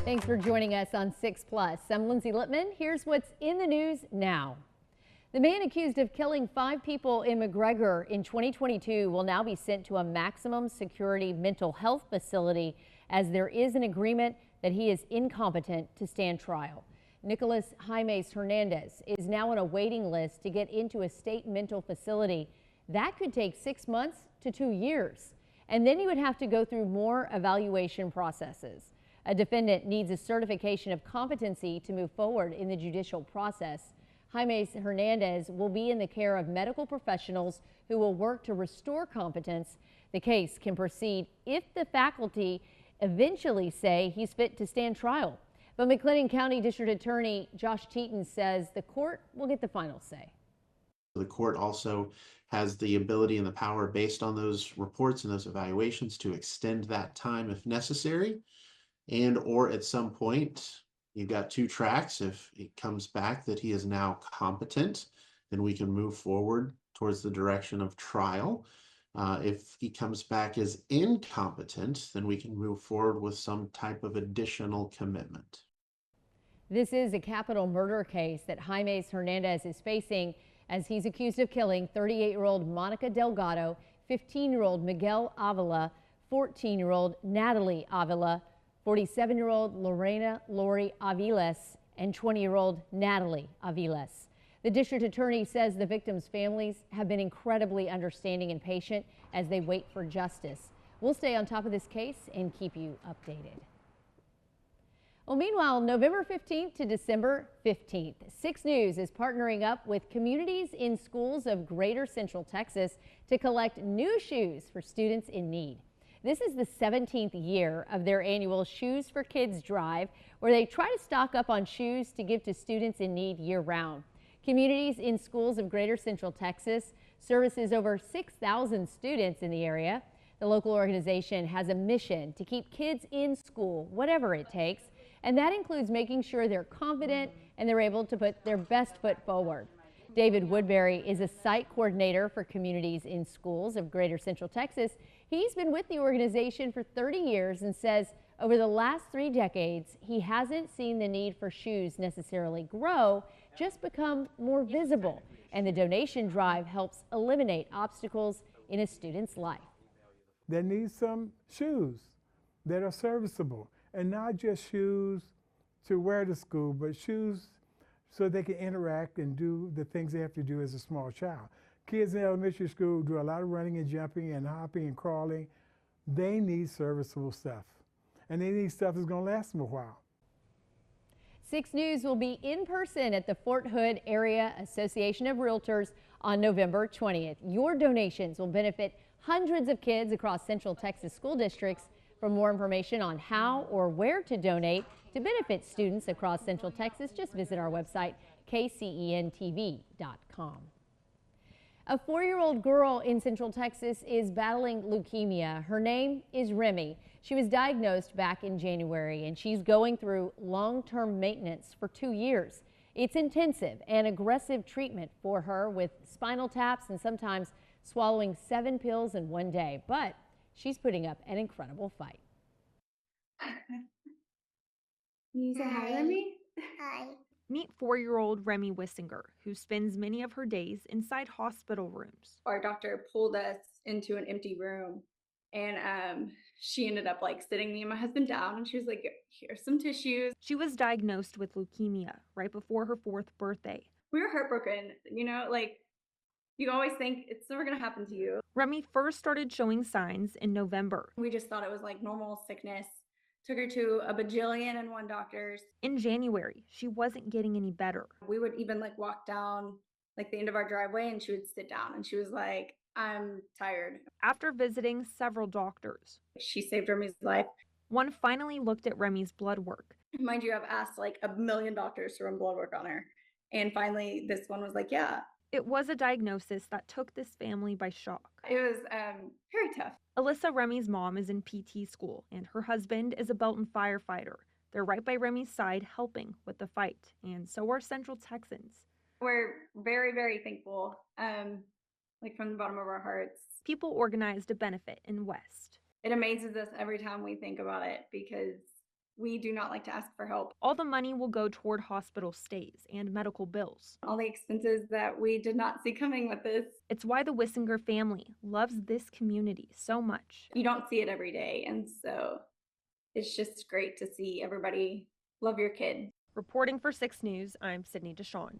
Thanks for joining us on 6 Plus. I'm Lindsay Lippman. Here's what's in the news now. The man accused of killing 5 people in McGregor in 2022 will now be sent to a maximum security mental health facility as there is an agreement that he is incompetent to stand trial. Nicholas Jaimes Hernandez is now on a waiting list to get into a state mental facility. That could take 6 months to 2 years. And then he would have to go through more evaluation processes. A defendant needs a certification of competency to move forward in the judicial process. Jaimes Hernandez will be in the care of medical professionals who will work to restore competence. The case can proceed if the faculty eventually say he's fit to stand trial. But McLennan County District Attorney Josh Teton says the court will get the final say. The court also has the ability and the power, based on those reports and those evaluations, to extend that time if necessary. And or at some point, you've got 2 tracks. If it comes back that he is now competent, then we can move forward towards the direction of trial. If he comes back as incompetent, then we can move forward with some type of additional commitment. This is a capital murder case that Jaimes Hernandez is facing as he's accused of killing 38-year-old Monica Delgado, 15-year-old Miguel Avila, 14-year-old Natalie Avila, 47-year-old Lorena Lori Aviles, and 20-year-old Natalie Aviles. The district attorney says the victims' families have been incredibly understanding and patient as they wait for justice. We'll stay on top of this case and keep you updated. Well, meanwhile, November 15th to December 15th, 6 News is partnering up with communities in schools of Greater Central Texas to collect new shoes for students in need. This is the 17th year of their annual Shoes for Kids drive, where they try to stock up on shoes to give to students in need year-round. Communities in schools of Greater Central Texas services over 6,000 students in the area. The local organization has a mission to keep kids in school, whatever it takes, and that includes making sure they're confident and they're able to put their best foot forward. David Woodbury is a site coordinator for communities in schools of Greater Central Texas. He's been with the organization for 30 years and says over the last 3 decades, he hasn't seen the need for shoes necessarily grow, just become more visible. And the donation drive helps eliminate obstacles in a student's life. They need some shoes that are serviceable, and not just shoes to wear to school, but shoes so they can interact and do the things they have to do as a small child. Kids in elementary school do a lot of running and jumping and hopping and crawling. They need serviceable stuff, and they need stuff that's going to last them a while. 6 News will be in person at the Fort Hood Area Association of Realtors on November 20th. Your donations will benefit hundreds of kids across Central Texas school districts. For more information on how or where to donate to benefit students across Central Texas, just visit our website, kcentv.com. A 4-year-old girl in Central Texas is battling leukemia. Her name is Remy. She was diagnosed back in January, and she's going through long-term maintenance for 2 years. It's intensive and aggressive treatment for her, with spinal taps and sometimes swallowing 7 pills in one day. But she's putting up an incredible fight. Can you say hi, Remy? Hi. Meet 4-year-old Remy Wissinger, who spends many of her days inside hospital rooms. Our doctor pulled us into an empty room, and she ended up like sitting me and my husband down, and she was like, here's some tissues. She was diagnosed with leukemia right before her 4th birthday. We were heartbroken, you know, like you always think it's never gonna happen to you. Remy first started showing signs in November. We just thought it was like normal sickness. Took her to a bajillion and one doctors. In January, she wasn't getting any better. We would even like walk down like the end of our driveway, and she would sit down and she was like, I'm tired. After visiting several doctors, she saved Remy's life. One finally looked at Remy's blood work. Mind you, I've asked like a million doctors to run blood work on her. And finally, this one was like, yeah. It was a diagnosis that took this family by shock. It was very tough. Alyssa, Remy's mom, is in PT school, and her husband is a Belton firefighter. They're right by Remy's side helping with the fight, and so are Central Texans. We're very, very thankful, like from the bottom of our hearts. People organized a benefit in West. It amazes us every time we think about it, because we do not like to ask for help. All the money will go toward hospital stays and medical bills. All the expenses that we did not see coming with this. It's why the Wissinger family loves this community so much. You don't see it every day, and so it's just great to see everybody love your kid. Reporting for 6 News, I'm Sydney Deshawn.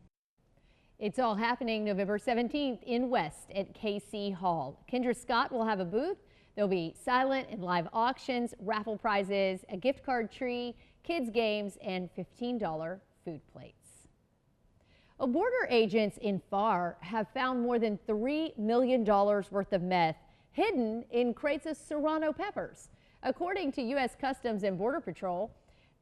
It's all happening November 17th in West at KC Hall. Kendra Scott will have a booth. There'll be silent and live auctions, raffle prizes, a gift card tree, kids games, and $15 food plates. Border agents in Pharr have found more than $3 million worth of meth hidden in crates of Serrano peppers. According to U.S. Customs and Border Patrol,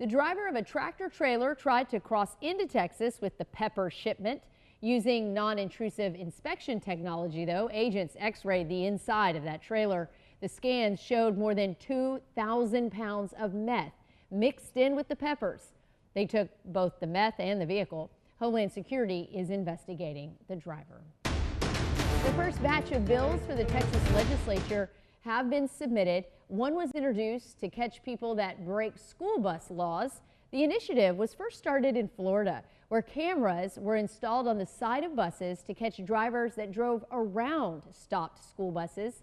the driver of a tractor trailer tried to cross into Texas with the pepper shipment. Using non-intrusive inspection technology, though, agents x-rayed the inside of that trailer. The scans showed more than 2,000 pounds of meth mixed in with the peppers. They took both the meth and the vehicle. Homeland Security is investigating the driver. The first batch of bills for the Texas legislature have been submitted. One was introduced to catch people that break school bus laws. The initiative was first started in Florida, where cameras were installed on the side of buses to catch drivers that drove around stopped school buses.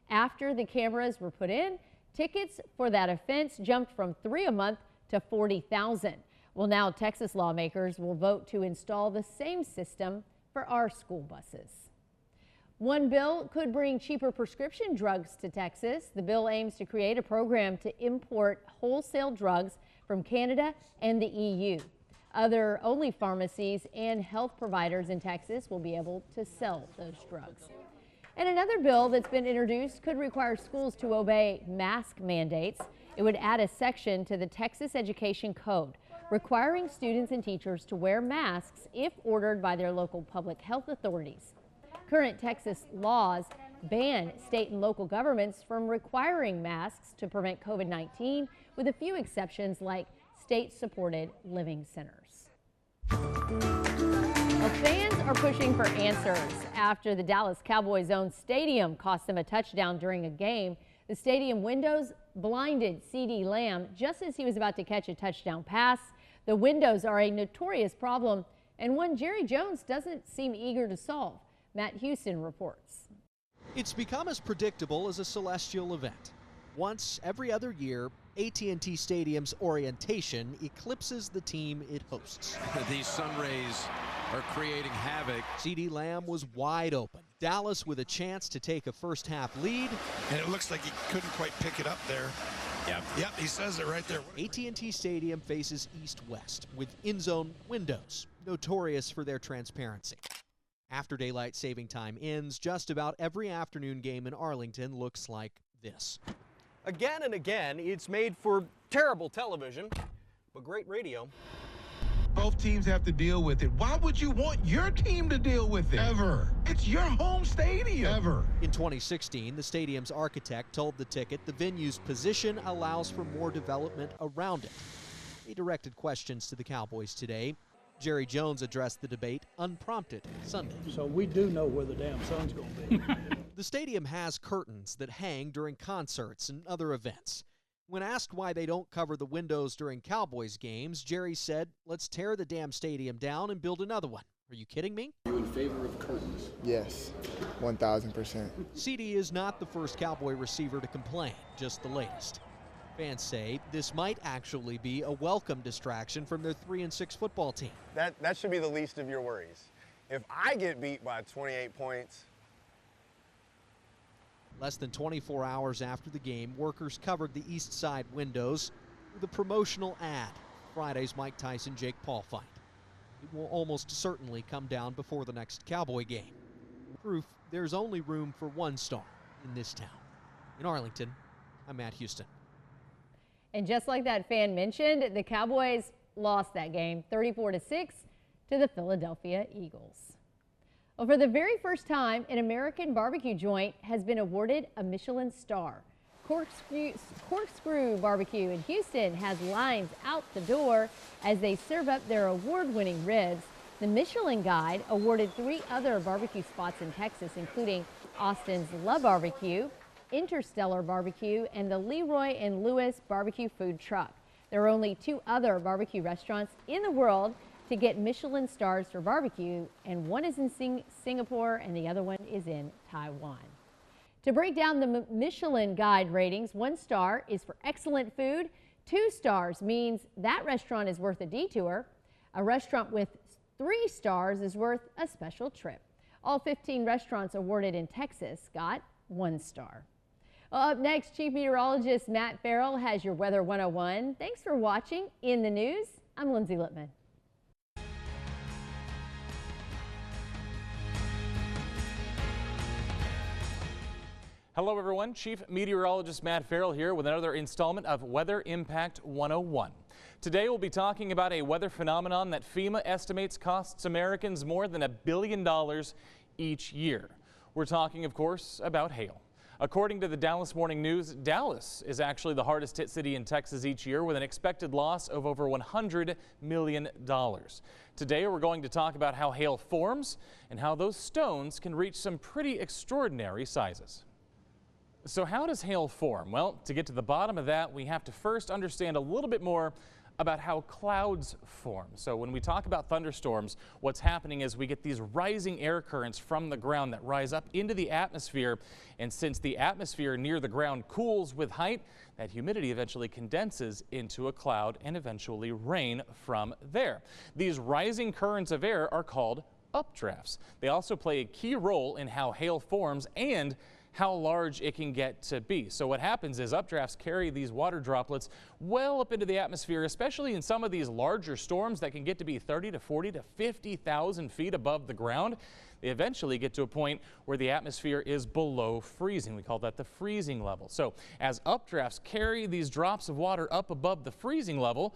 After the cameras were put in, tickets for that offense jumped from $3 a month to $40,000. Well, now Texas lawmakers will vote to install the same system for our school buses. One bill could bring cheaper prescription drugs to Texas. The bill aims to create a program to import wholesale drugs from Canada and the EU. Other-only pharmacies and health providers in Texas will be able to sell those drugs. And another bill that's been introduced could require schools to obey mask mandates. It would add a section to the Texas Education Code requiring students and teachers to wear masks if ordered by their local public health authorities. Current Texas laws ban state and local governments from requiring masks to prevent COVID-19, with a few exceptions like state-supported living centers. Well, fans are pushing for answers after the Dallas Cowboys' own stadium cost them a touchdown during a game. The stadium windows blinded CeeDee Lamb just as he was about to catch a touchdown pass. The windows are a notorious problem and one Jerry Jones doesn't seem eager to solve. Matt Houston reports. It's become as predictable as a celestial event. Once every other year, AT&T Stadium's orientation eclipses the team it hosts. These sun rays are creating havoc. CeeDee Lamb was wide open. Dallas with a chance to take a first-half lead. And it looks like he couldn't quite pick it up there. Yep, he says it right there. AT&T Stadium faces east-west with in-zone windows, notorious for their transparency. After daylight saving time ends, just about every afternoon game in Arlington looks like this. Again and again, it's made for terrible television, but great radio. Both teams have to deal with it. Why would you want your team to deal with it? Ever. It's your home stadium. Ever. In 2016, the stadium's architect told the ticket the venue's position allows for more development around it. He directed questions to the Cowboys today. Jerry Jones addressed the debate unprompted Sunday. So we do know where the damn sun's going to be. The stadium has curtains that hang during concerts and other events. When asked why they don't cover the windows during Cowboys games, Jerry said, "Let's tear the damn stadium down and build another one." Are you kidding me? Are you in favor of curtains? Yes, 1,000%. CeeDee is not the first Cowboy receiver to complain, just the latest. Fans say this might actually be a welcome distraction from their 3-6 football team. That should be the least of your worries. If I get beat by 28 points. Less than 24 hours after the game, workers covered the east side windows with a promotional ad. Friday's Mike Tyson-Jake Paul fight. It will almost certainly come down before the next Cowboy game. Proof there's only room for one star in this town. In Arlington, I'm Matt Houston. And just like that fan mentioned, the Cowboys lost that game 34-6 to the Philadelphia Eagles. Well, for the very first time, an American barbecue joint has been awarded a Michelin star. Corkscrew Barbecue in Houston has lines out the door as they serve up their award-winning ribs. The Michelin Guide awarded 3 other barbecue spots in Texas, including Austin's La Barbecue, Interstellar Barbecue, and the Leroy and Lewis Barbecue Food Truck. There are only 2 other barbecue restaurants in the world to get Michelin stars for barbecue, and one is in Singapore and the other one is in Taiwan. To break down the Michelin Guide ratings, 1 star is for excellent food, 2 stars means that restaurant is worth a detour. A restaurant with 3 stars is worth a special trip. All 15 restaurants awarded in Texas got 1 star. Well, up next, Chief Meteorologist Matt Farrell has your Weather 101. Thanks for watching In the News. I'm Lindsay Lippman. Hello everyone, Chief Meteorologist Matt Farrell here with another installment of Weather Impact 101. Today we'll be talking about a weather phenomenon that FEMA estimates costs Americans more than $1 billion each year. We're talking, of course, about hail. According to the Dallas Morning News, Dallas is actually the hardest hit city in Texas each year with an expected loss of over $100 million. Today we're going to talk about how hail forms and how those stones can reach some pretty extraordinary sizes. So how does hail form? Well, to get to the bottom of that, we have to first understand a little bit more about how clouds form. So when we talk about thunderstorms, what's happening is we get these rising air currents from the ground that rise up into the atmosphere. And since the atmosphere near the ground cools with height, that humidity eventually condenses into a cloud and eventually rain from there. These rising currents of air are called updrafts. They also play a key role in how hail forms and how large it can get to be. So what happens is updrafts carry these water droplets well up into the atmosphere, especially in some of these larger storms that can get to be 30 to 40 to 50,000 feet above the ground. They eventually get to a point where the atmosphere is below freezing. We call that the freezing level. So as updrafts carry these drops of water up above the freezing level,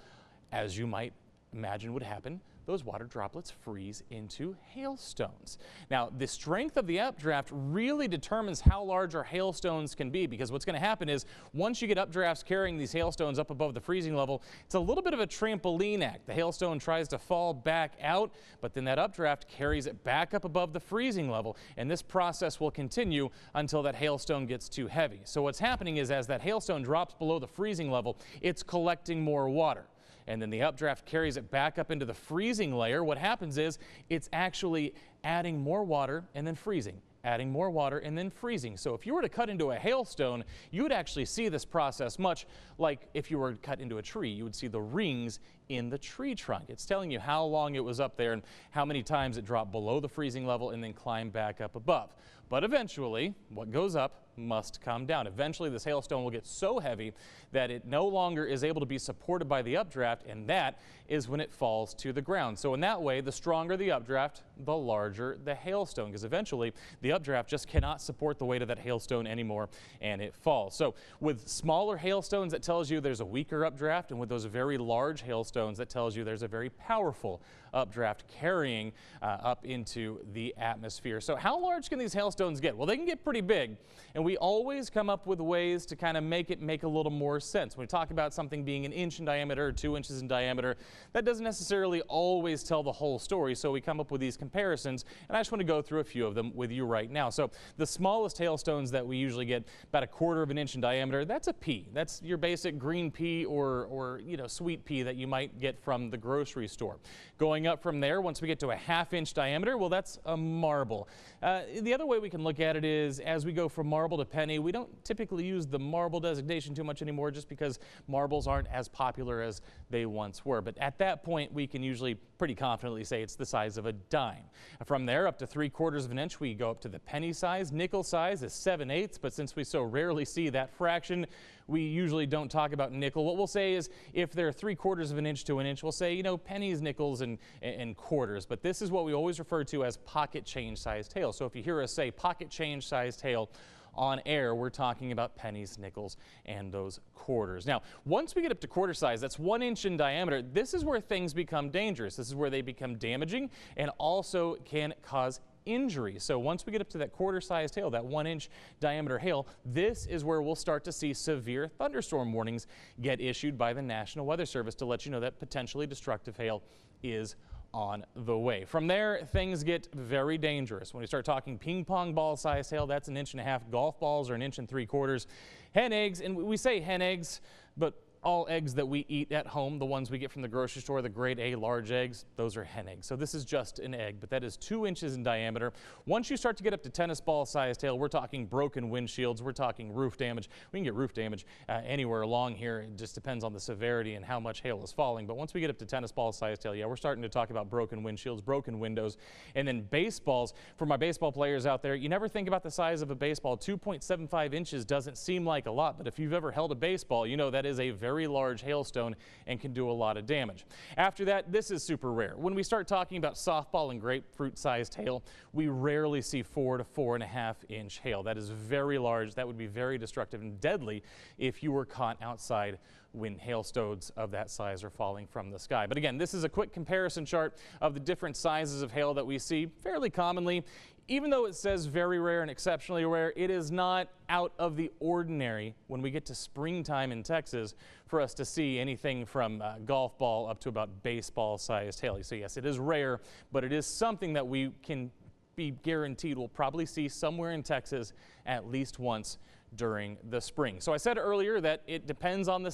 as you might imagine would happen, those water droplets freeze into hailstones. Now, the strength of the updraft really determines how large our hailstones can be, because what's going to happen is once you get updrafts carrying these hailstones up above the freezing level, it's a little bit of a trampoline act. The hailstone tries to fall back out, but then that updraft carries it back up above the freezing level, and this process will continue until that hailstone gets too heavy. So what's happening is as that hailstone drops below the freezing level, it's collecting more water. And then the updraft carries it back up into the freezing layer. What happens is it's actually adding more water and then freezing, adding more water and then freezing. So if you were to cut into a hailstone, you would actually see this process much like if you were to cut into a tree. You would see the rings in the tree trunk. It's telling you how long it was up there and how many times it dropped below the freezing level and then climbed back up above. But eventually, what goes up must come down. Eventually, this hailstone will get so heavy that it no longer is able to be supported by the updraft, and that is when it falls to the ground. So in that way, the stronger the updraft, the larger the hailstone, because eventually the updraft just cannot support the weight of that hailstone anymore, and it falls. So with smaller hailstones, that tells you there's a weaker updraft, and with those very large hailstones, that tells you there's a very powerful updraft carrying up into the atmosphere. So how large can these hailstones get? Well, they can get pretty big, and we always come up with ways to kind of make it make a little more sense. When we talk about something being 1 inch in diameter or 2 inches in diameter, that doesn't necessarily always tell the whole story, so we come up with these comparisons, and I just want to go through a few of them with you right now. So the smallest hailstones that we usually get, about 1/4 inch in diameter, that's a pea. That's your basic green pea or sweet pea that you might get from the grocery store. Going up from there, once we get to 1/2 inch diameter, well, that's a marble. The other way we can look at it is as we go from marble to penny, we don't typically use the marble designation too much anymore just because marbles aren't as popular as they once were. But at that point, we can usually pretty confidently say it's the size of a dime. From there up to 3/4 inch, we go up to the penny size. Nickel size is 7/8, but since we so rarely see that fraction, we usually don't talk about nickel. What we'll say is if they're 3/4 inch to 1 inch, we'll say, pennies, nickels, and quarters. But this is what we always refer to as pocket change sized hail. So if you hear us say pocket change sized hail on air, we're talking about pennies, nickels, and those quarters. Now, once we get up to quarter size, that's 1 inch in diameter, this is where things become dangerous. This is where they become damaging and also can cause injury. So once we get up to that quarter-sized hail, that 1 inch diameter hail, this is where we'll start to see severe thunderstorm warnings get issued by the National Weather Service to let you know that potentially destructive hail is on the way. From there, things get very dangerous. When we start talking ping pong ball size hail, that's 1.5 inch. Golf balls are 1 3/4 inches. Hen eggs, and we say hen eggs, but all eggs that we eat at home, the ones we get from the grocery store, the grade A large eggs, those are hen eggs. So this is just an egg, but that is 2 inches in diameter. Once you start to get up to tennis ball sized hail, we're talking broken windshields, we're talking roof damage. We can get roof damage anywhere along here. It just depends on the severity and how much hail is falling. But once we get up to tennis ball sized hail, yeah, we're starting to talk about broken windshields, broken windows, and then baseballs. For my baseball players out there, you never think about the size of a baseball. 2.75 inches doesn't seem like a lot, but if you've ever held a baseball, you know that is a very large hailstone and can do a lot of damage. After that, this is super rare. When we start talking about softball and grapefruit sized hail, we rarely see 4 to 4.5 inch hail. That is very large. That would be very destructive and deadly if you were caught outside when hailstones of that size are falling from the sky. But again, this is a quick comparison chart of the different sizes of hail that we see fairly commonly. Even though it says very rare and exceptionally rare, it is not out of the ordinary when we get to springtime in Texas for us to see anything from golf ball up to about baseball sized hail. So yes, it is rare, but it is something that we can be guaranteed we'll probably see somewhere in Texas at least once during the spring. So I said earlier that it depends on the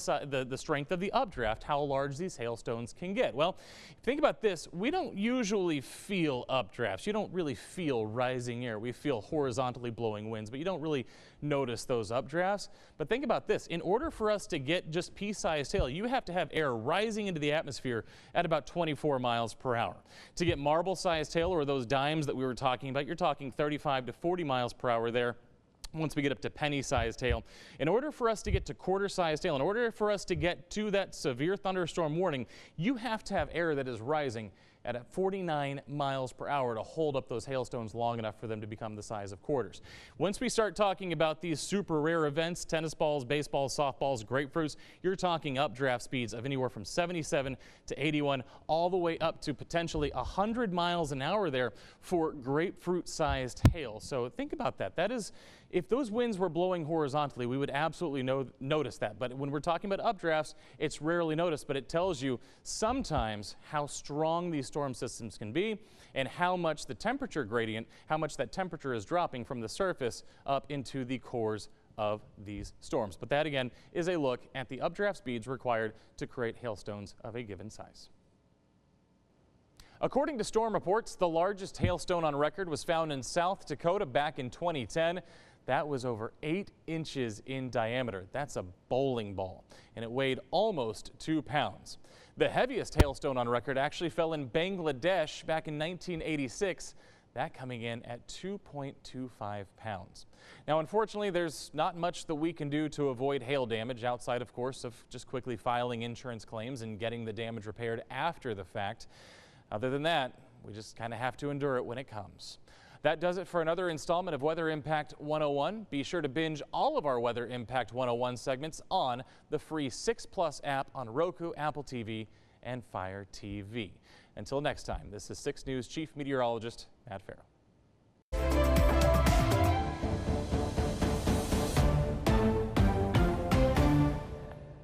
strength of the updraft, how large these hailstones can get. Well, think about this. We don't usually feel updrafts. You don't really feel rising air. We feel horizontally blowing winds, but you don't really notice those updrafts. But think about this. In order for us to get just pea-sized hail, you have to have air rising into the atmosphere at about 24 miles per hour. To get marble-sized hail, or those dimes that we were talking about, you're talking 35 to 40 miles per hour there. Once we get up to penny-sized hail. In order for us to get to quarter-sized hail, in order for us to get to that severe thunderstorm warning, you have to have air that is rising at 49 miles per hour to hold up those hailstones long enough for them to become the size of quarters. Once we start talking about these super rare events, tennis balls, baseballs, softballs, grapefruits, you're talking updraft speeds of anywhere from 77 to 81, all the way up to potentially 100 miles an hour there for grapefruit-sized hail. So think about that. That is, if those winds were blowing horizontally, we would absolutely notice that. But when we're talking about updrafts, it's rarely noticed, but it tells you sometimes how strong these storm systems can be and how much the temperature gradient, how much that temperature is dropping from the surface up into the cores of these storms. But that again is a look at the updraft speeds required to create hailstones of a given size. According to storm reports, the largest hailstone on record was found in South Dakota back in 2010. That was over 8 inches in diameter. That's a bowling ball, and it weighed almost 2 pounds. The heaviest hailstone on record actually fell in Bangladesh back in 1986, that coming in at 2.25 pounds. Now, unfortunately, there's not much that we can do to avoid hail damage outside, of course, of just quickly filing insurance claims and getting the damage repaired after the fact. Other than that, we just kind of have to endure it when it comes. That does it for another installment of Weather Impact 101. Be sure to binge all of our Weather Impact 101 segments on the free 6 Plus app on Roku, Apple TV, and Fire TV. Until next time, this is 6 News Chief Meteorologist Matt Farrell.